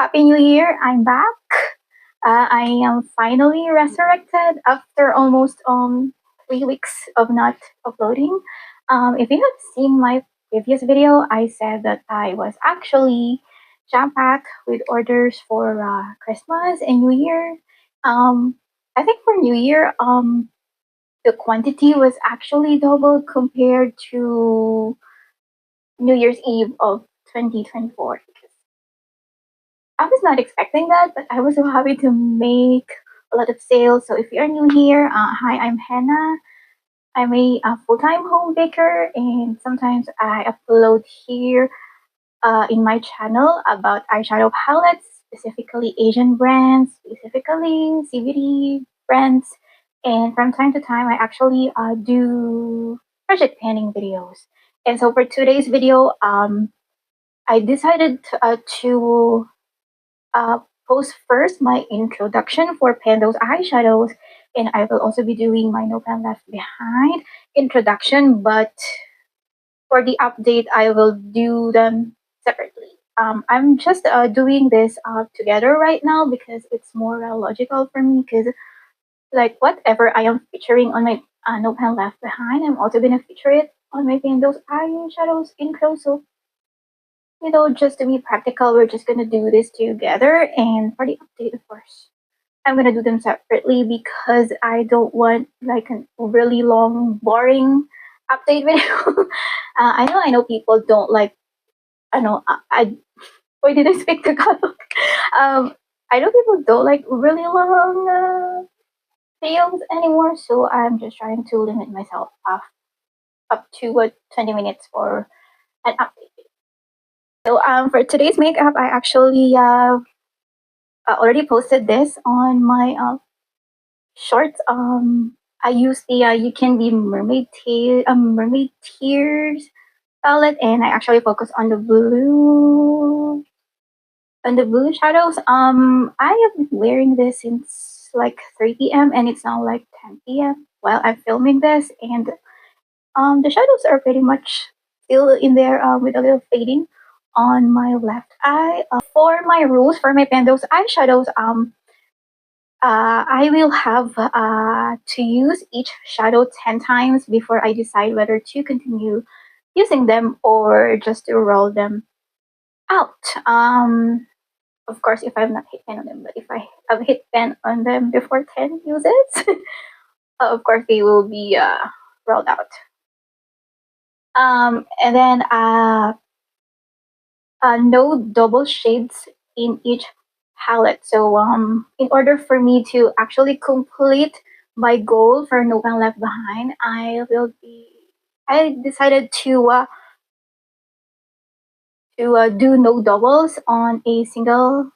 Happy New Year! I'm back. I am finally resurrected after almost 3 weeks of not uploading. If you have seen my previous video, I said that I was actually jam-packed with orders for Christmas and New Year. I think for New Year, the quantity was actually double compared to New Year's Eve of 2024. I was not expecting that, but I was so happy to make a lot of sales. So if you're new here, hi, I'm Hannah. I'm a full-time home baker, and sometimes I upload here in my channel about eyeshadow palettes, specifically Asian brands, specifically CBD brands, and from time to time I actually do project planning videos. And so for today's video, I decided to post first my introduction for Pando's eyeshadows, and I will also be doing my No Pan Left Behind introduction, but for the update I will do them separately. I'm just doing this together right now because it's more logical for me, because like whatever I am featuring on my No Pan Left Behind, I'm also gonna feature it on my Pando's eyeshadows intro. So just to be practical, we're just gonna do this together. And for the update, of course, I'm gonna do them separately because I don't want like a really long, boring update video. I know people don't like. I know I. Why did I speak Tagalog? I know people don't like really long videos anymore, so I'm just trying to limit myself up to 20 minutes for an update. So for today's makeup, I actually already posted this on my shorts. I use the You Can Be Mermaid Tears palette, and I actually focus on the blue shadows. I have been wearing this since like 3 p.m. and it's now like 10 p.m. while I'm filming this, and the shadows are pretty much still in there with a little fading on my left eye. For my rules for my Pando's eyeshadows, I will have to use each shadow 10 times before I decide whether to continue using them or just to roll them out. Of course, if I've not hit pen on them, but if I have hit pen on them before 10 uses, of course they will be rolled out. And then no double shades in each palette. So in order for me to actually complete my goal for No Pan Left Behind, I decided to do no doubles on a single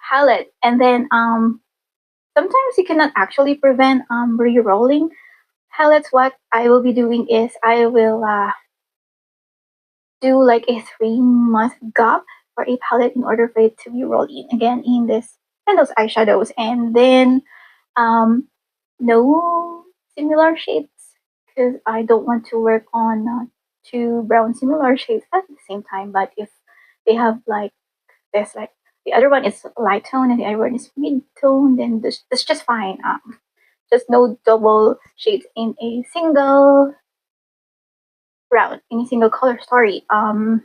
palette. And then sometimes you cannot actually prevent re-rolling palettes. What I will be doing is I will do like a 3-month gap for a palette in order for it to be rolled in again in this and those eyeshadows. And then no similar shades, because I don't want to work on 2 brown similar shades at the same time. But if they have like this, like the other one is light tone and the other one is mid tone, then that's just fine. Just no double shades in a single brown, in a single color story. And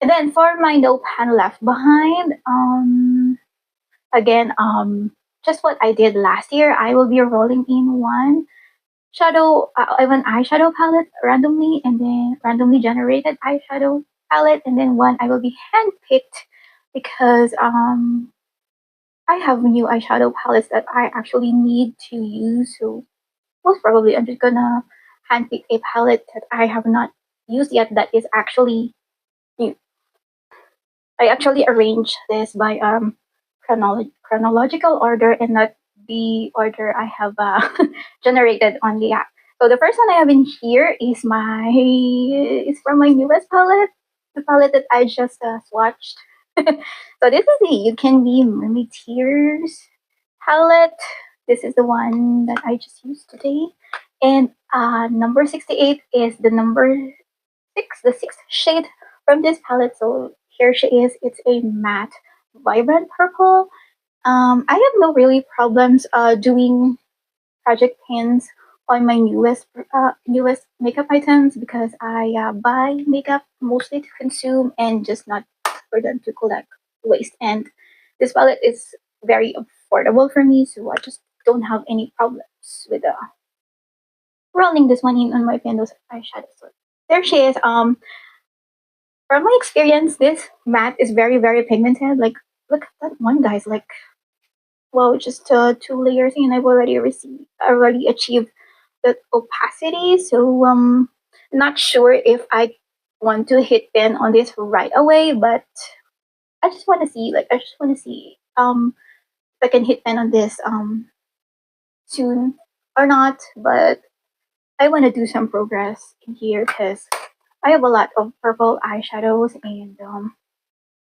then for my No Pan Left Behind, again, just what I did last year, I will be rolling in one eyeshadow palette randomly, and then randomly generated eyeshadow palette, and then one I will be handpicked because I have new eyeshadow palettes that I actually need to use. So most probably I'm just gonna handpick a palette that I have not used yet that is actually new. I actually arranged this by chronological order and not the order I have generated on the app. So the first one I have in here is from my newest palette, the palette that I just swatched. So this is the You Can Be Mermaid Tears palette. This is the one that I just used today. And number 68 is the number 6, the 6th shade from this palette. So here she is. It's a matte vibrant purple. I have no really problems doing project pins on my newest makeup items because I buy makeup mostly to consume and just not for them to collect waste. And this palette is very affordable for me, so I just don't have any problems with rolling this one in on my Windows eyeshadow. So there she is. From my experience, this matte is very pigmented. Like, look at that one, guys. Like, wow, just 2 layers, and I've already achieved the opacity. So not sure if I want to hit pen on this right away, but I just want to see if I can hit pen on this soon or not. But I want to do some progress in here because I have a lot of purple eyeshadows, and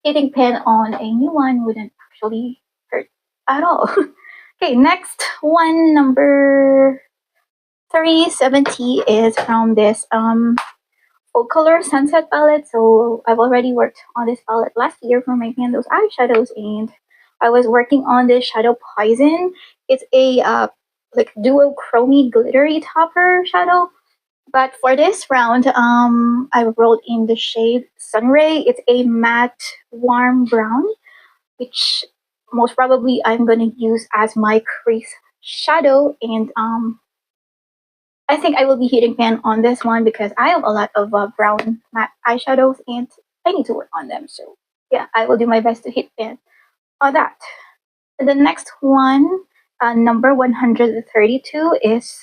hitting pen on a new one wouldn't actually hurt at all. Okay, next one, number 370, is from this Focallure Sunset palette. So I've already worked on this palette last year for my Pandos eyeshadows, and I was working on this Shadow Poison. It's a like duochrome glittery topper shadow. But for this round, I rolled in the shade Sunray. It's a matte warm brown, which most probably I'm gonna use as my crease shadow. And I think I will be hitting pan on this one because I have a lot of brown matte eyeshadows and I need to work on them. So yeah, I will do my best to hit pan on that. And the next one, number 132, is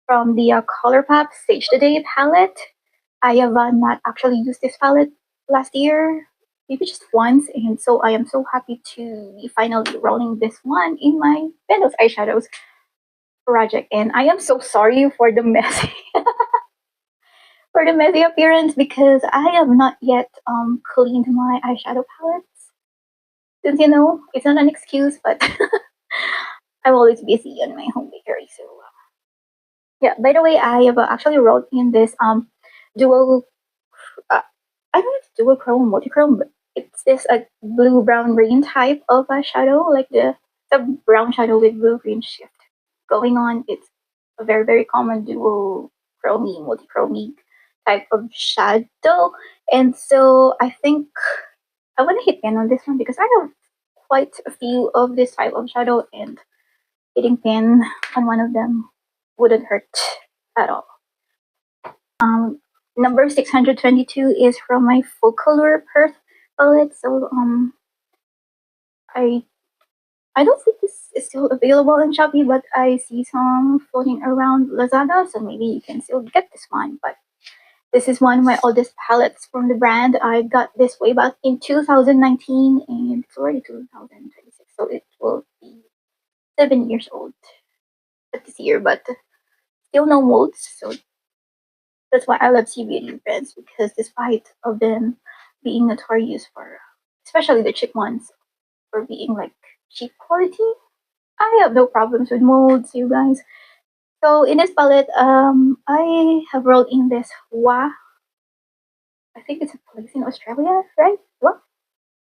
from the ColourPop Stage Today palette. I have not actually used this palette last year, maybe just once, and so I am so happy to be finally rolling this one in my Windows eyeshadows project. And I am so sorry for the messy for the messy appearance because I have not yet cleaned my eyeshadow palettes. Since it's not an excuse, but I'm always busy on my home bakery. So yeah. By the way, I have actually wrote in this dual. I don't know if it's duochrome, multichrome, but it's this blue brown green type of shadow, like the brown shadow with blue green shift going on. It's a very common duochrome, multichrome type of shadow, and so I think I want to hit pen on this one because I have quite a few of this type of shadow, and hitting pen on one of them wouldn't hurt at all. Number 622 is from my Focallure Perth palette. So I I don't think this is still available in Shopee, but I see some floating around Lazada, so maybe you can still get this one. But this is one of my oldest palettes from the brand. I got this way back in 2019, and it's already 2026, so it will be 7 years old this year, but still no molds. So that's why I love CBD brands, because despite of them being notorious for, especially the cheap ones, for being like cheap quality, I have no problems with molds, you guys. So in this palette, I have rolled in this Wa. I think it's a place in Australia, right? What?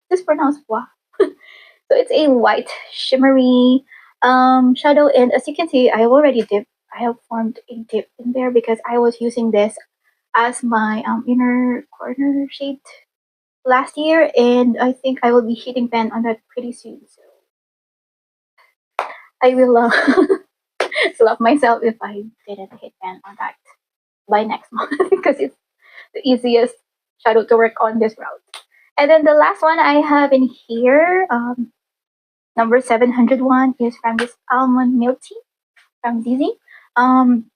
This pronounced Wa. So it's a white shimmery shadow, and as you can see, I have already dipped. I have formed a dip in there because I was using this as my inner corner shade last year, and I think I will be hitting pen on that pretty soon. So I will slap myself if I didn't hit pen on that by next month because it's the easiest shadow to work on this route. And then the last one I have in here, number 701, is from this almond milk tea from ZZ. Um,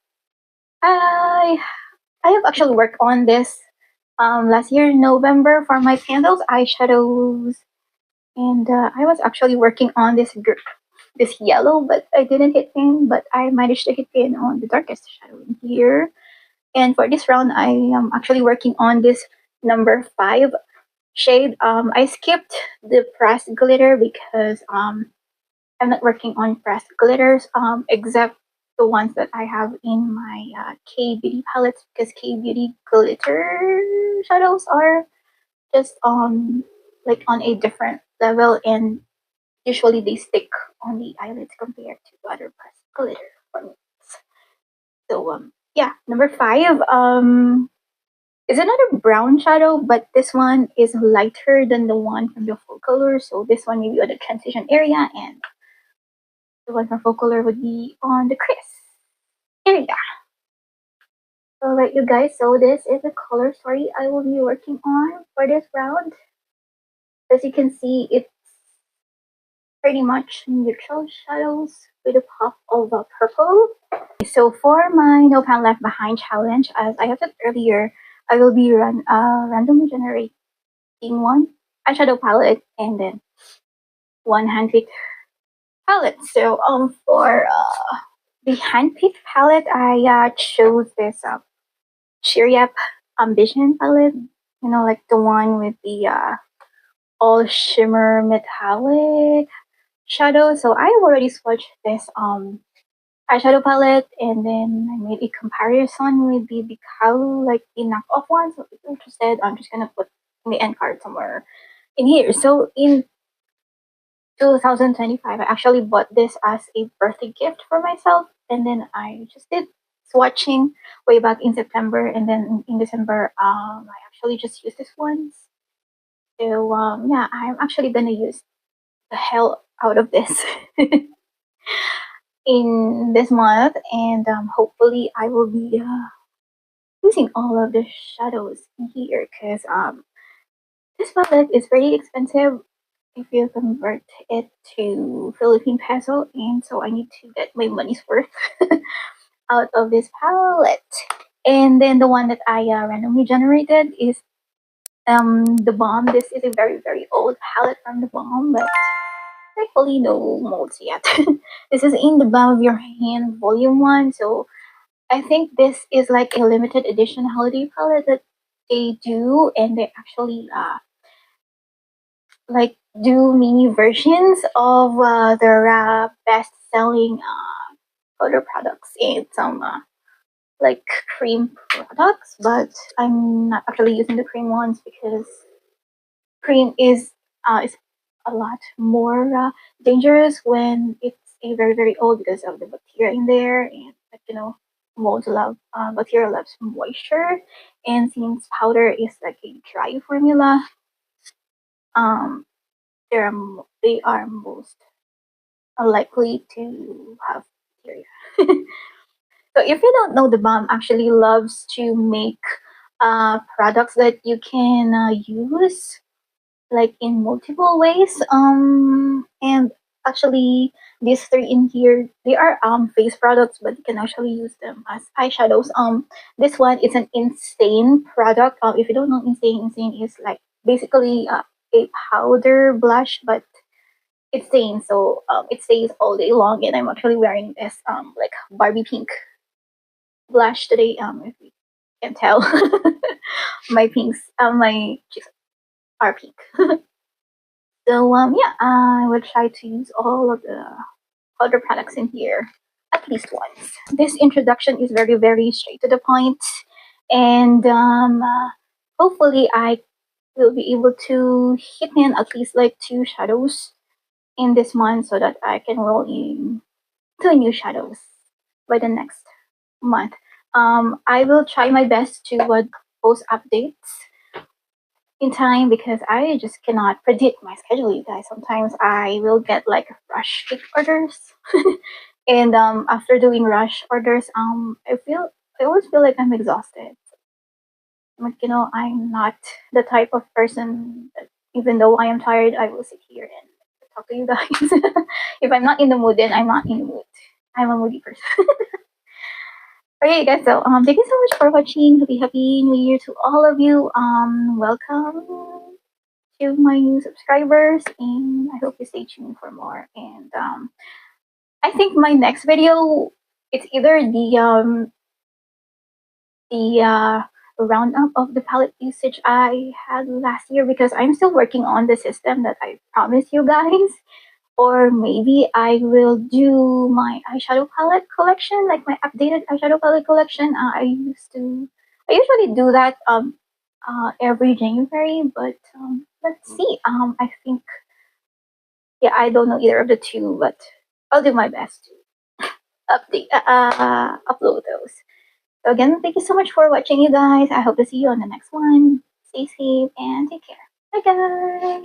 I I have actually worked on this last year in November for my candles, eyeshadows, and I was actually working on this yellow, but I didn't hit pin, but I managed to hit pin on the darkest shadow in here. And for this round, I am actually working on this number 5 shade. I skipped the pressed glitter because I'm not working on pressed glitters, except the ones that I have in my K Beauty palettes, because K Beauty glitter shadows are just like on a different level, and usually they stick on the eyelids compared to other pressed glitter formulas. So yeah, number 5 is another brown shadow, but this one is lighter than the one from the Focallure. So this one maybe on the transition area, and the one from Focallure would be on the crease area. Alright, you guys, so this is the color story I will be working on for this round. As you can see, it's pretty much neutral shadows with a pop of purple. So for my No Pan Left Behind challenge, as I have said earlier, I will be randomly generating one eyeshadow palette and then one hand-picked palette. So for the hand-picked palette, I chose this Cheery Up Ambition palette. You know, like the one with the all shimmer metallic shadow. So I have already swatched this eyeshadow palette, and then I made a comparison with the Bikalu, like the knockoff one. So if you're interested, I'm just gonna put in the end card somewhere in here. So in 2025, I actually bought this as a birthday gift for myself, and then I just did swatching way back in September, and then in December, I actually just used this once. So yeah, I'm actually gonna use the hell out of this in this month, and hopefully I will be using all of the shadows here, because this palette is very expensive if you convert it to Philippine peso, and so I need to get my money's worth out of this palette. And then the one that I randomly generated is TheBalm. This is a very old palette from TheBalm, but thankfully no molds yet. This is in the Balm of Your Hand Volume 1, so I think this is like a limited edition holiday palette that they do, and they actually like do mini versions of their best selling color products and some like cream products, but I'm not actually using the cream ones because cream is a lot more dangerous when it's a very old, because of the bacteria in there, and like, you know, molds love bacteria loves moisture, and since powder is like a dry formula, um they are most likely to have bacteria. So if you don't know, TheBalm actually loves to make products that you can use like in multiple ways. And actually, these three in here, they are face products, but you can actually use them as eyeshadows. This one is an Insane product. If you don't know, Insane is like basically a powder blush, but it stains, so it stays all day long. And I'm actually wearing this like Barbie pink blush today. If you can tell, my cheeks are pink. So yeah, I will try to use all of the other products in here at least once. This introduction is very straight to the point, and hopefully I will be able to hit in at least like 2 shadows in this month, so that I can roll in 2 new shadows by the next month. I will try my best to post updates in time, because I just cannot predict my schedule, you guys. Sometimes I will get like rush pick orders, and after doing rush orders, I always feel like I'm exhausted. Like, you know, I'm not the type of person that, even though I am tired, I will sit here and talk to you guys. If I'm not in the mood, then I'm not in the mood. I'm a moody person. Okay, guys. So thank you so much for watching. Happy New Year to all of you. Welcome to my new subscribers, and I hope you stay tuned for more. And I think my next video, it's either the roundup of the palette usage I had last year, because I'm still working on the system that I promised you guys, or maybe I will do my eyeshadow palette collection, like my updated eyeshadow palette collection. I usually do that every January, but let's see. I think Yeah, I don't know either of the two, but I'll do my best to upload those. So again, thank you so much for watching, you guys. I hope to see you on the next one. Stay safe and take care. Bye, guys.